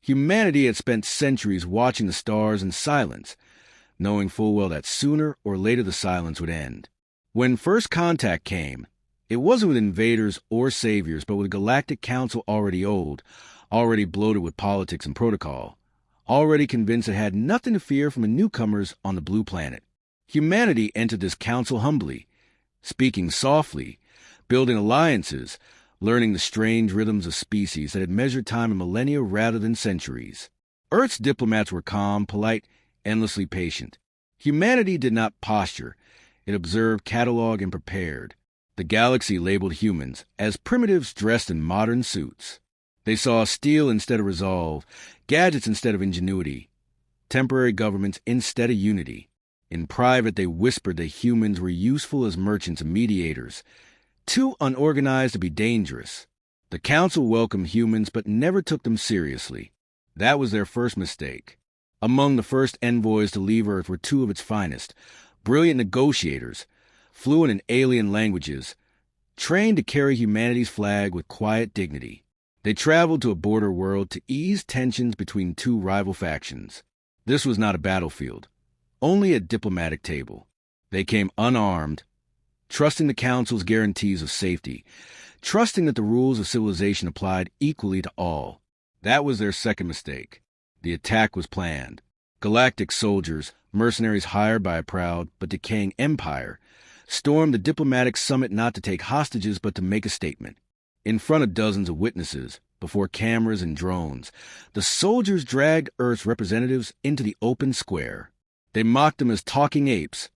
Humanity had spent centuries watching the stars in silence, knowing full well that sooner or later the silence would end. When first contact came, it wasn't with invaders or saviors, but with a galactic council already old, already bloated with politics and protocol, already convinced it had nothing to fear from the newcomers on the blue planet. Humanity entered this council humbly, speaking softly, building alliances, learning the strange rhythms of species that had measured time in millennia rather than centuries. Earth's diplomats were calm, polite, endlessly patient. Humanity did not posture. It observed, cataloged, and prepared. The galaxy labeled humans as primitives dressed in modern suits. They saw steel instead of resolve, gadgets instead of ingenuity, temporary governments instead of unity. In private, they whispered that humans were useful as merchants and mediators, too unorganized to be dangerous. The council welcomed humans but never took them seriously. That was their first mistake. Among the first envoys to leave Earth were two of its finest, brilliant negotiators, fluent in alien languages, trained to carry humanity's flag with quiet dignity. They traveled to a border world to ease tensions between two rival factions. This was not a battlefield, only a diplomatic table. They came unarmed, trusting the Council's guarantees of safety, trusting that the rules of civilization applied equally to all. That was their second mistake. The attack was planned. Galactic soldiers, mercenaries hired by a proud but decaying empire, stormed the diplomatic summit not to take hostages but to make a statement. In front of dozens of witnesses, before cameras and drones, the soldiers dragged Earth's representatives into the open square. They mocked them as talking apes,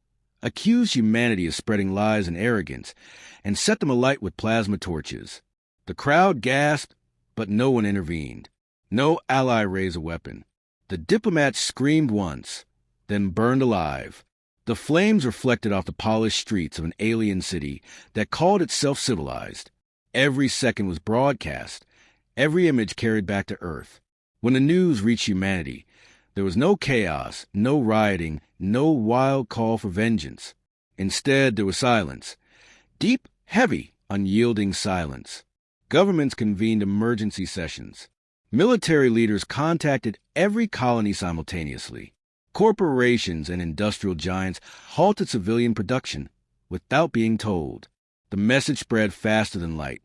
accused humanity of spreading lies and arrogance, and set them alight with plasma torches. The crowd gasped, but no one intervened. No ally raised a weapon. The diplomats screamed once, then burned alive. The flames reflected off the polished streets of an alien city that called itself civilized. Every second was broadcast, every image carried back to Earth. When the news reached humanity, there was no chaos, no rioting, no wild call for vengeance. Instead, there was silence. Deep, heavy, unyielding silence. Governments convened emergency sessions. Military leaders contacted every colony simultaneously. Corporations and industrial giants halted civilian production without being told. The message spread faster than light.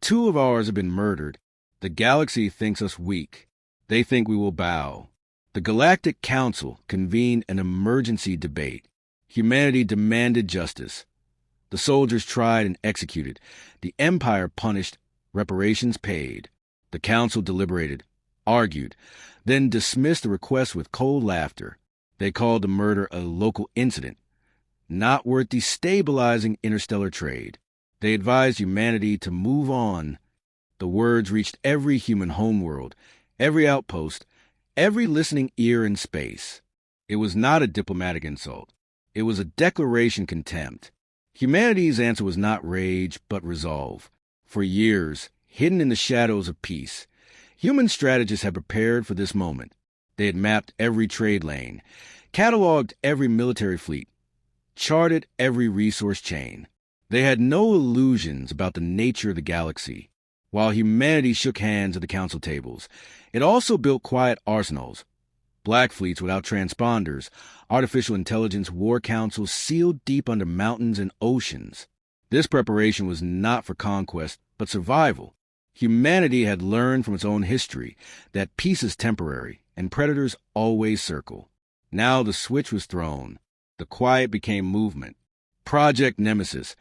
2 of ours have been murdered. The galaxy thinks us weak. They think we will bow. The Galactic Council convened an emergency debate. Humanity demanded justice. The soldiers tried and executed. The Empire punished, reparations paid. The Council deliberated, argued, then dismissed the request with cold laughter. They called the murder a local incident, not worth destabilizing interstellar trade. They advised humanity to move on. The words reached every human homeworld, every outpost, every listening ear in space. It was not a diplomatic insult. It was a declaration contempt. Humanity's answer was not rage, but resolve. For years, hidden in the shadows of peace, human strategists had prepared for this moment. They had mapped every trade lane, cataloged every military fleet, charted every resource chain. They had no illusions about the nature of the galaxy. While humanity shook hands at the council tables, it also built quiet arsenals, black fleets without transponders, artificial intelligence war councils sealed deep under mountains and oceans. This preparation was not for conquest, but survival. Humanity had learned from its own history that peace is temporary and predators always circle. Now the switch was thrown. The quiet became movement. Project Nemesis,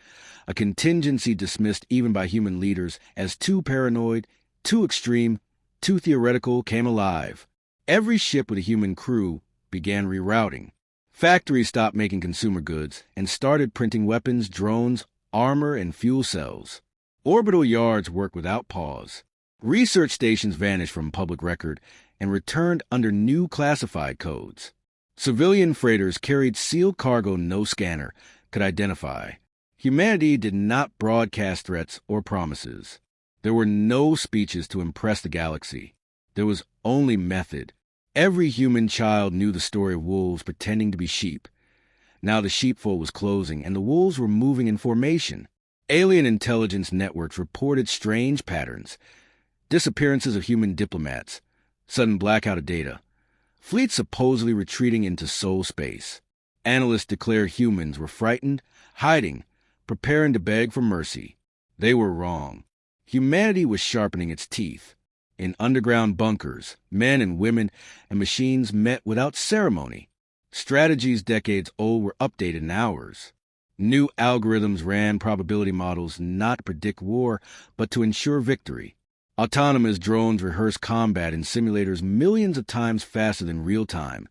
a contingency dismissed even by human leaders as too paranoid, too extreme, too theoretical, came alive. Every ship with a human crew began rerouting. Factories stopped making consumer goods and started printing weapons, drones, armor, and fuel cells. Orbital yards worked without pause. Research stations vanished from public record and returned under new classified codes. Civilian freighters carried sealed cargo no scanner could identify. Humanity did not broadcast threats or promises. There were no speeches to impress the galaxy. There was only method. Every human child knew the story of wolves pretending to be sheep. Now the sheepfold was closing, and the wolves were moving in formation. Alien intelligence networks reported strange patterns, disappearances of human diplomats, Sudden blackout of data. Fleets supposedly retreating into soul space. Analysts declare humans were frightened, hiding, preparing to beg for mercy. They were wrong. Humanity was sharpening its teeth. In underground bunkers, men and women and machines met without ceremony. Strategies decades old were updated in hours. New algorithms ran probability models not to predict war, but to ensure victory. Autonomous drones rehearsed combat in simulators millions of times faster than real time,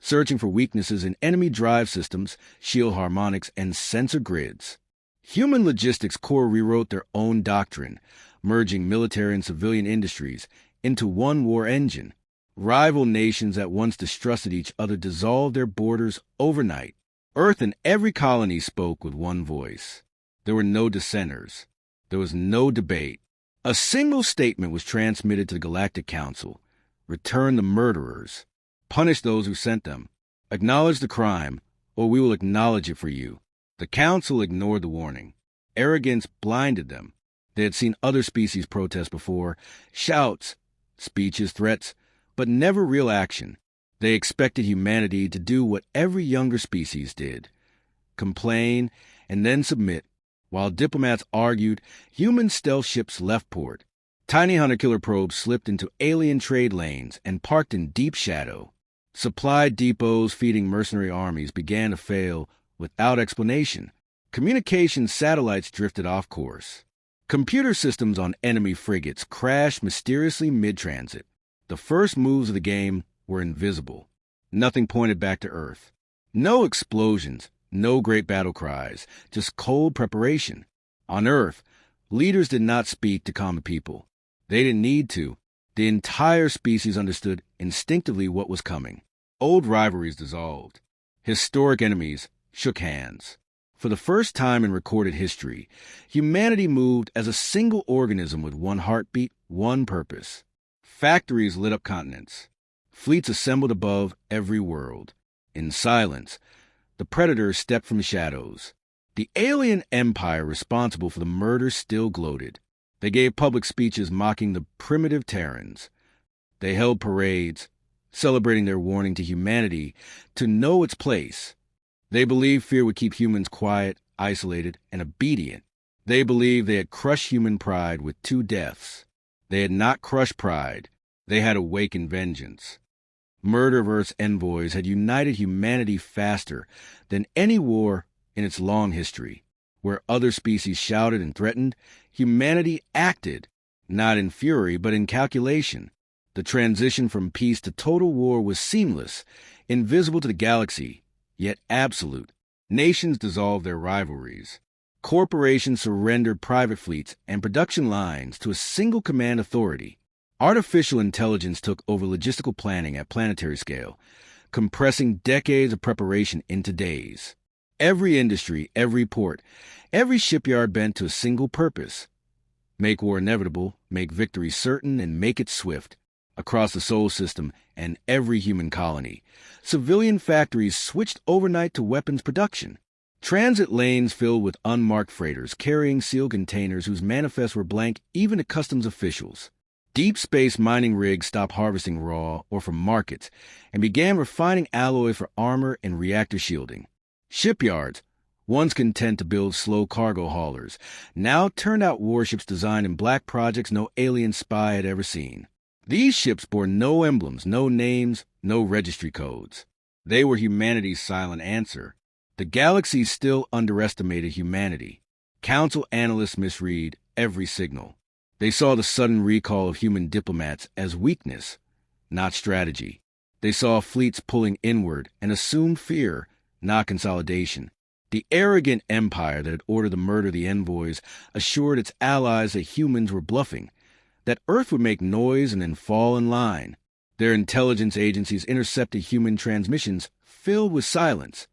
searching for weaknesses in enemy drive systems, shield harmonics, and sensor grids. Human logistics corps rewrote their own doctrine, merging military and civilian industries into one war engine. Rival nations that once distrusted each other dissolved their borders overnight. Earth and every colony spoke with one voice. There were no dissenters. There was no debate. A single statement was transmitted to the Galactic Council. Return the murderers. Punish those who sent them. Acknowledge the crime, or we will acknowledge it for you. The Council ignored the warning. Arrogance blinded them. They had seen other species protest before. Shouts, speeches, threats, but never real action. They expected humanity to do what every younger species did. Complain and then submit. While diplomats argued, human stealth ships left port. Tiny hunter-killer probes slipped into alien trade lanes and parked in deep shadow. Supply depots feeding mercenary armies began to fail without explanation. Communication satellites drifted off course. Computer systems on enemy frigates crashed mysteriously mid-transit. The first moves of the game were invisible. Nothing pointed back to Earth. No explosions, no great battle cries, just cold preparation. On Earth, leaders did not speak to common people. They didn't need to. The entire species understood instinctively what was coming. Old rivalries dissolved. Historic enemies shook hands. For the first time in recorded history, humanity moved as a single organism with one heartbeat, one purpose. Factories lit up continents. Fleets assembled above every world. In silence, the predators stepped from shadows. The alien empire responsible for the murder still gloated. They gave public speeches mocking the primitive Terrans. They held parades, celebrating their warning to humanity to know its place. They believed fear would keep humans quiet, isolated, and obedient. They believed they had crushed human pride with 2 deaths. They had not crushed pride. They had awakened vengeance. Murder of Earth's envoys had united humanity faster than any war in its long history. Where other species shouted and threatened, humanity acted, not in fury, but in calculation. The transition from peace to total war was seamless, invisible to the galaxy, yet absolute. Nations dissolved their rivalries. Corporations surrendered private fleets and production lines to a single command authority. Artificial intelligence took over logistical planning at planetary scale, compressing decades of preparation into days. Every industry, every port, every shipyard bent to a single purpose. Make war inevitable, make victory certain, and make it swift. Across the Sol system and every human colony, civilian factories switched overnight to weapons production. Transit lanes filled with unmarked freighters carrying sealed containers whose manifests were blank even to customs officials. Deep space mining rigs stopped harvesting raw or from markets and began refining alloy for armor and reactor shielding. Shipyards, once content to build slow cargo haulers, now turned out warships designed in black projects no alien spy had ever seen. These ships bore no emblems, no names, no registry codes. They were humanity's silent answer. The galaxy still underestimated humanity. Council analysts misread every signal. They saw the sudden recall of human diplomats as weakness, not strategy. They saw fleets pulling inward and assumed fear, not consolidation. The arrogant empire that had ordered the murder of the envoys assured its allies that humans were bluffing, that Earth would make noise and then fall in line. Their intelligence agencies intercepted human transmissions filled with silence.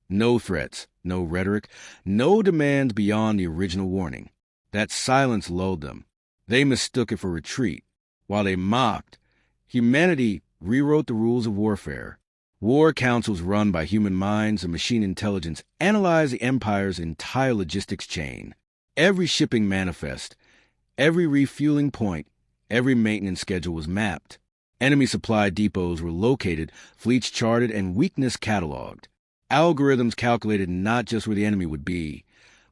No threats, no rhetoric, no demands beyond the original warning. That silence lulled them. They mistook it for retreat. While they mocked, humanity rewrote the rules of warfare. War councils run by human minds and machine intelligence analyze the empire's entire logistics chain. Every shipping manifest, every refueling point, every maintenance schedule was mapped. Enemy supply depots were located, fleets charted, and weakness cataloged. Algorithms calculated not just where the enemy would be,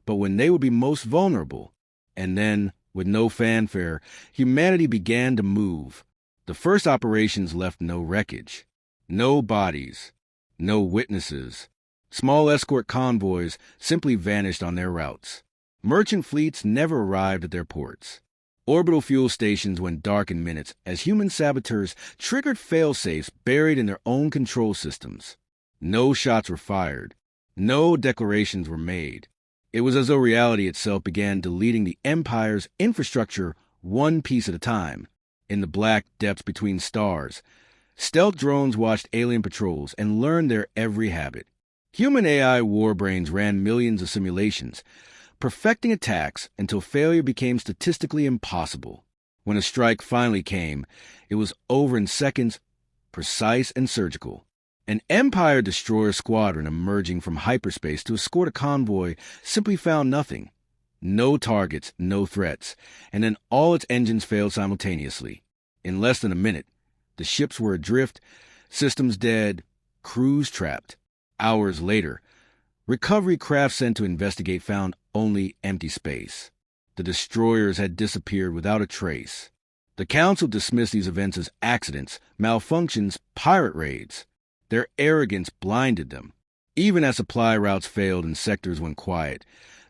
but when they would be most vulnerable. And then, with no fanfare, humanity began to move. The first operations left no wreckage, no bodies, no witnesses. Small escort convoys simply vanished on their routes. Merchant fleets never arrived at their ports. Orbital fuel stations went dark in minutes as human saboteurs triggered failsafes buried in their own control systems. No shots were fired. No declarations were made. It was as though reality itself began deleting the Empire's infrastructure one piece at a time. In the black depths between stars, stealth drones watched alien patrols and learned their every habit. Human AI warbrains ran millions of simulations, perfecting attacks until failure became statistically impossible. When a strike finally came, it was over in seconds, precise and surgical. An Empire destroyer squadron emerging from hyperspace to escort a convoy simply found nothing. No targets, no threats, and then all its engines failed simultaneously. In less than a minute, the ships were adrift, systems dead, crews trapped. Hours later, recovery craft sent to investigate found only empty space. The destroyers had disappeared without a trace. The Council dismissed these events as accidents, malfunctions, pirate raids. Their arrogance blinded them. Even as supply routes failed and sectors went quiet,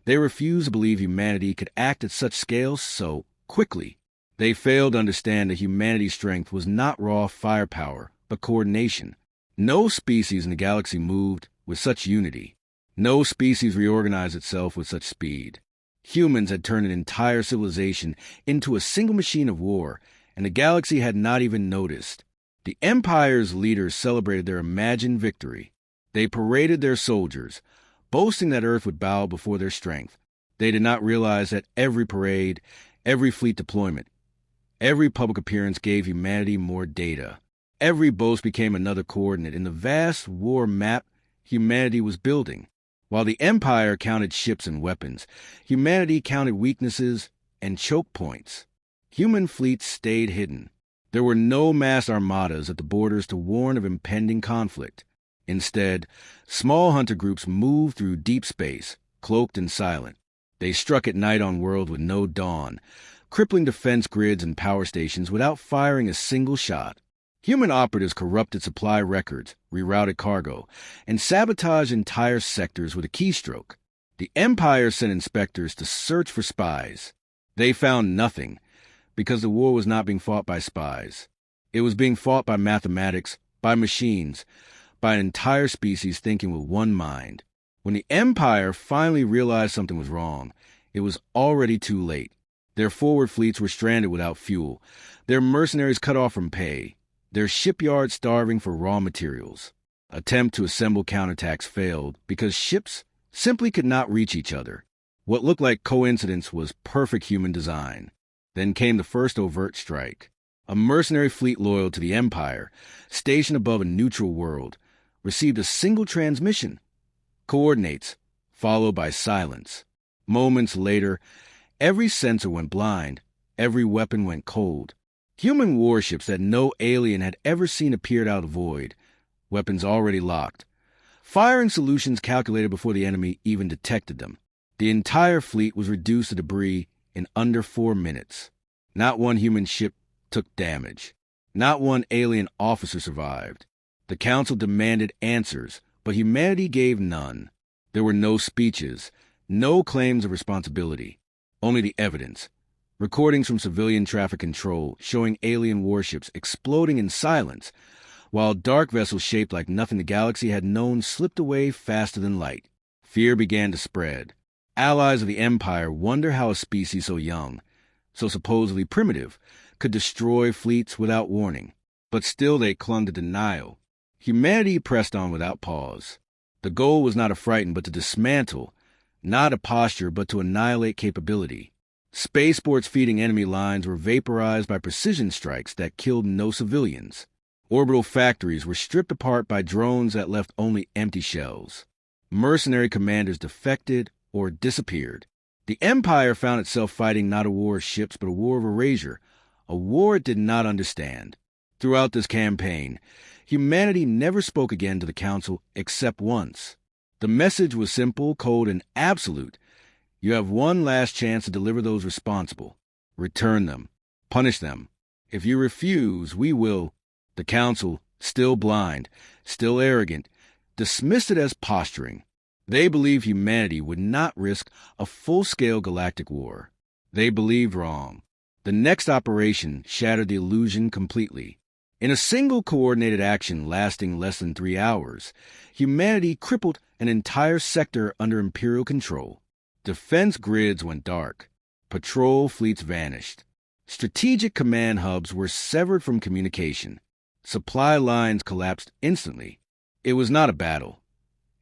they refused to believe humanity could act at such scale so quickly. They failed to understand that humanity's strength was not raw firepower, but coordination. No species in the galaxy moved with such unity. No species reorganized itself with such speed. Humans had turned an entire civilization into a single machine of war, and the galaxy had not even noticed. The Empire's leaders celebrated their imagined victory. They paraded their soldiers, boasting that Earth would bow before their strength. They did not realize that every parade, every fleet deployment, every public appearance gave humanity more data. Every boast became another coordinate in the vast war map humanity was building. While the Empire counted ships and weapons, humanity counted weaknesses and choke points. Human fleets stayed hidden. There were no mass armadas at the borders to warn of impending conflict. Instead, small hunter groups moved through deep space, cloaked and silent. They struck at night on worlds with no dawn, crippling defense grids and power stations without firing a single shot. Human operatives corrupted supply records, rerouted cargo, and sabotaged entire sectors with a keystroke. The Empire sent inspectors to search for spies. They found nothing, because the war was not being fought by spies. It was being fought by mathematics, by machines, by an entire species thinking with one mind. When the Empire finally realized something was wrong, it was already too late. Their forward fleets were stranded without fuel, their mercenaries cut off from pay, their shipyards starving for raw materials. Attempt to assemble counterattacks failed because ships simply could not reach each other. What looked like coincidence was perfect human design. Then came the first overt strike. A mercenary fleet loyal to the Empire, stationed above a neutral world, received a single transmission. Coordinates, followed by silence. Moments later, every sensor went blind, every weapon went cold. Human warships that no alien had ever seen appeared out of the void, weapons already locked. Firing solutions calculated before the enemy even detected them. The entire fleet was reduced to debris in under 4 minutes. Not one human ship took damage. Not one alien officer survived. The Council demanded answers, but humanity gave none. There were no speeches, no claims of responsibility, only the evidence. Recordings from civilian traffic control showing alien warships exploding in silence, while dark vessels shaped like nothing the galaxy had known slipped away faster than light. Fear began to spread. Allies of the Empire wonder how a species so young, so supposedly primitive, could destroy fleets without warning. But still they clung to denial. Humanity pressed on without pause. The goal was not to frighten, but to dismantle, not a posture, but to annihilate capability. Spaceports feeding enemy lines were vaporized by precision strikes that killed no civilians. Orbital factories were stripped apart by drones that left only empty shells. Mercenary commanders defected or disappeared. The Empire found itself fighting not a war of ships, but a war of erasure, a war it did not understand. Throughout this campaign, humanity never spoke again to the Council except once. The message was simple, cold, and absolute. You have one last chance to deliver those responsible. Return them. Punish them. If you refuse, we will. The Council, still blind, still arrogant, dismissed it as posturing. They believed humanity would not risk a full-scale galactic war. They believed wrong. The next operation shattered the illusion completely. In a single coordinated action lasting less than 3 hours, humanity crippled an entire sector under Imperial control. Defense grids went dark. Patrol fleets vanished. Strategic command hubs were severed from communication. Supply lines collapsed instantly. It was not a battle.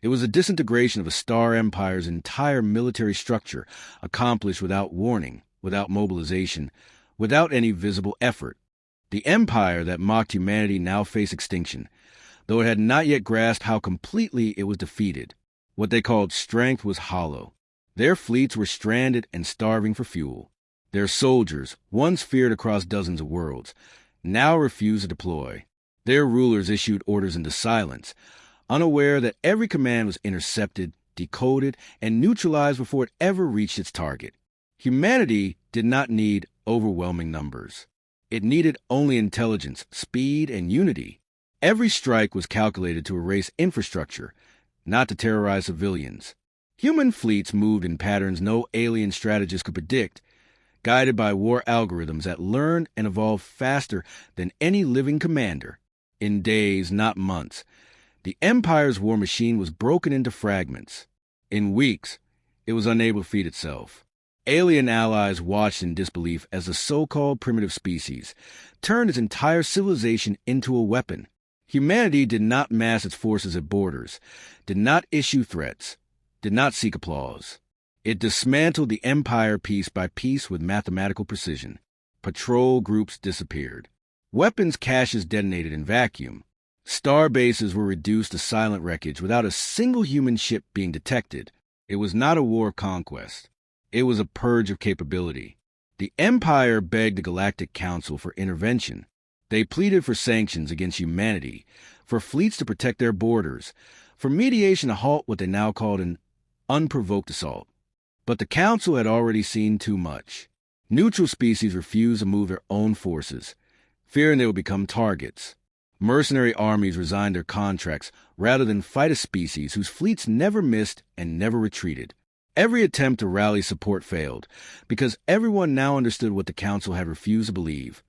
It was a disintegration of a star empire's entire military structure, accomplished without warning, without mobilization, without any visible effort. The empire that mocked humanity now faced extinction, though it had not yet grasped how completely it was defeated. What they called strength was hollow. Their fleets were stranded and starving for fuel. Their soldiers, once feared across dozens of worlds, now refused to deploy. Their rulers issued orders into silence, unaware that every command was intercepted, decoded, and neutralized before it ever reached its target. Humanity did not need overwhelming numbers. It needed only intelligence, speed, and unity. Every strike was calculated to erase infrastructure, not to terrorize civilians. Human fleets moved in patterns no alien strategist could predict, guided by war algorithms that learned and evolved faster than any living commander. In days, not months, the Empire's war machine was broken into fragments. In weeks, it was unable to feed itself. Alien allies watched in disbelief as the so-called primitive species turned its entire civilization into a weapon. Humanity did not mass its forces at borders, did not issue threats, did not seek applause. It dismantled the Empire piece by piece with mathematical precision. Patrol groups disappeared. Weapons caches detonated in vacuum. Star bases were reduced to silent wreckage without a single human ship being detected. It was not a war of conquest. It was a purge of capability. The Empire begged the Galactic Council for intervention. They pleaded for sanctions against humanity, for fleets to protect their borders, for mediation to halt what they now called an unprovoked assault. But the Council had already seen too much. Neutral species refused to move their own forces, fearing they would become targets. Mercenary armies resigned their contracts rather than fight a species whose fleets never missed and never retreated. Every attempt to rally support failed, because everyone now understood what the Council had refused to believe.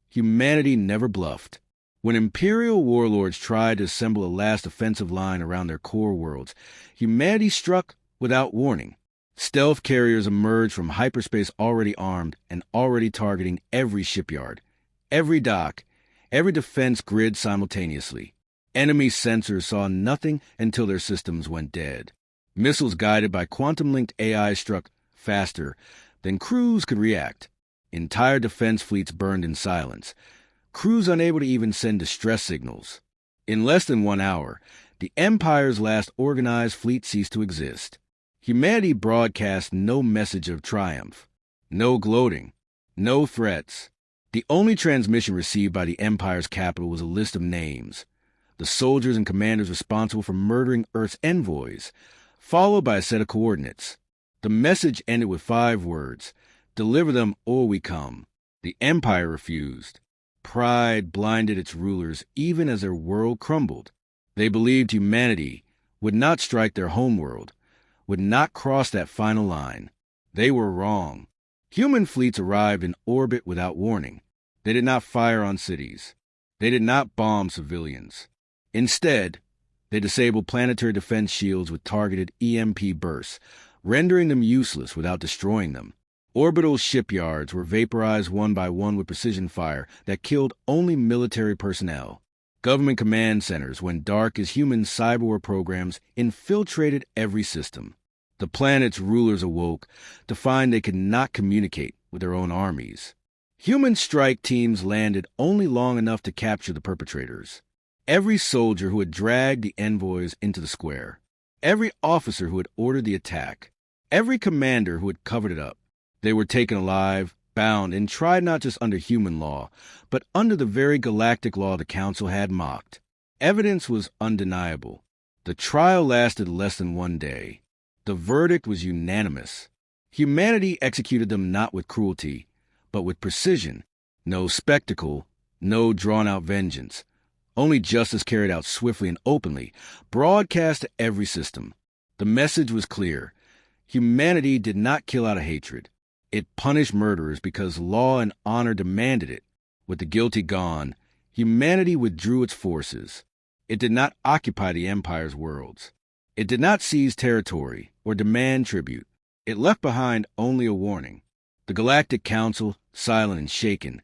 Humanity never bluffed. When Imperial warlords tried to assemble a last offensive line around their core worlds, humanity struck without warning. Stealth carriers emerged from hyperspace already armed and already targeting every shipyard, every dock, every defense grid simultaneously. Enemy sensors saw nothing until their systems went dead. Missiles guided by quantum-linked AI struck faster than crews could react. Entire defense fleets burned in silence, crews unable to even send distress signals. In less than 1 hour, the Empire's last organized fleet ceased to exist. Humanity broadcast no message of triumph, no gloating, no threats. The only transmission received by the Empire's capital was a list of names, the soldiers and commanders responsible for murdering Earth's envoys, followed by a set of coordinates. The message ended with 5 words: "Deliver them or we come." The Empire refused. Pride blinded its rulers even as their world crumbled. They believed humanity would not strike their homeworld, would not cross that final line. They were wrong. Human fleets arrived in orbit without warning. They did not fire on cities. They did not bomb civilians. Instead, they disabled planetary defense shields with targeted EMP bursts, rendering them useless without destroying them. Orbital shipyards were vaporized one by one with precision fire that killed only military personnel. Government command centers went dark as human cyberwar programs infiltrated every system. The planet's rulers awoke to find they could not communicate with their own armies. Human strike teams landed only long enough to capture the perpetrators. Every soldier who had dragged the envoys into the square, every officer who had ordered the attack, every commander who had covered it up. They were taken alive, bound, and tried not just under human law, but under the very galactic law the Council had mocked. Evidence was undeniable. The trial lasted less than 1 day. The verdict was unanimous. Humanity executed them not with cruelty, but with precision. No spectacle, no drawn-out vengeance. Only justice carried out swiftly and openly, broadcast to every system. The message was clear. Humanity did not kill out of hatred. It punished murderers because law and honor demanded it. With the guilty gone, humanity withdrew its forces. It did not occupy the Empire's worlds. It did not seize territory or demand tribute. It left behind only a warning. The Galactic Council, silent and shaken,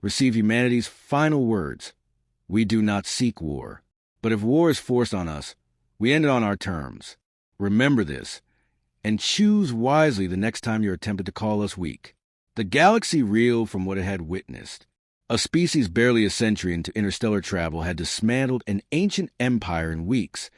received humanity's final words. We do not seek war. But if war is forced on us, we end it on our terms. Remember this, and choose wisely the next time you're tempted to call us weak. The galaxy reeled from what it had witnessed. A species barely a century into interstellar travel had dismantled an ancient empire in weeks.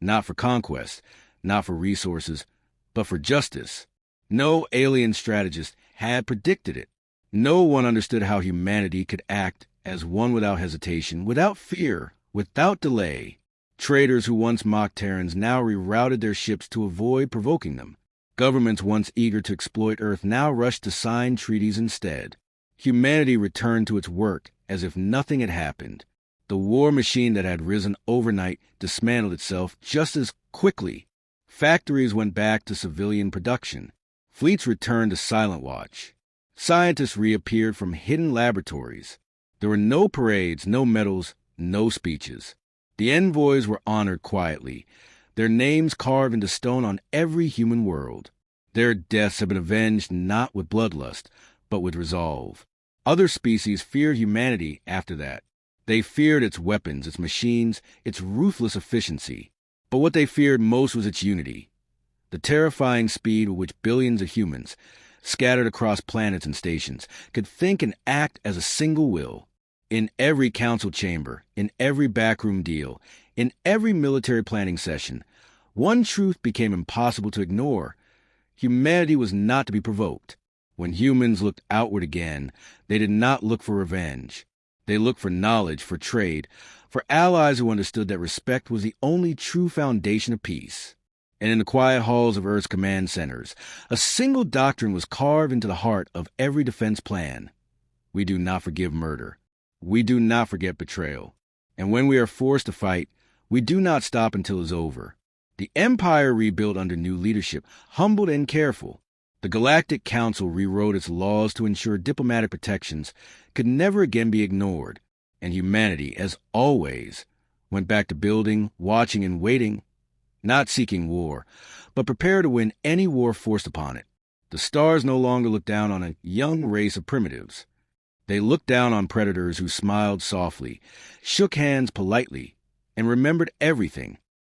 Not for conquest, not for resources, but for justice. No alien strategist had predicted it. No one understood how humanity could act as one without hesitation, without fear, without delay. Traders who once mocked Terrans now rerouted their ships to avoid provoking them. Governments once eager to exploit Earth now rushed to sign treaties instead. Humanity returned to its work as if nothing had happened. The war machine that had risen overnight dismantled itself just as quickly. Factories went back to civilian production. Fleets returned to silent watch. Scientists reappeared from hidden laboratories. There were no parades, no medals, no speeches. The Envoys were honored quietly, their names carved into stone on every human world. Their deaths have been avenged not with bloodlust, but with resolve. Other species feared humanity after that. They feared its weapons, its machines, its ruthless efficiency. But what they feared most was its unity. The terrifying speed with which billions of humans, scattered across planets and stations, could think and act as a single will. In every council chamber, in every backroom deal, in every military planning session, one truth became impossible to ignore. Humanity was not to be provoked. When humans looked outward again, they did not look for revenge. They looked for knowledge, for trade, for allies who understood that respect was the only true foundation of peace. And in the quiet halls of Earth's command centers, a single doctrine was carved into the heart of every defense plan. We do not forgive murder. We do not forget betrayal. And when we are forced to fight, we do not stop until it is over. The Empire rebuilt under new leadership, humbled and careful. The Galactic Council rewrote its laws to ensure diplomatic protections could never again be ignored. And humanity, as always, went back to building, watching, and waiting, not seeking war, but prepared to win any war forced upon it. The stars no longer looked down on a young race of primitives. They looked down on predators who smiled softly, shook hands politely, and remembered everything.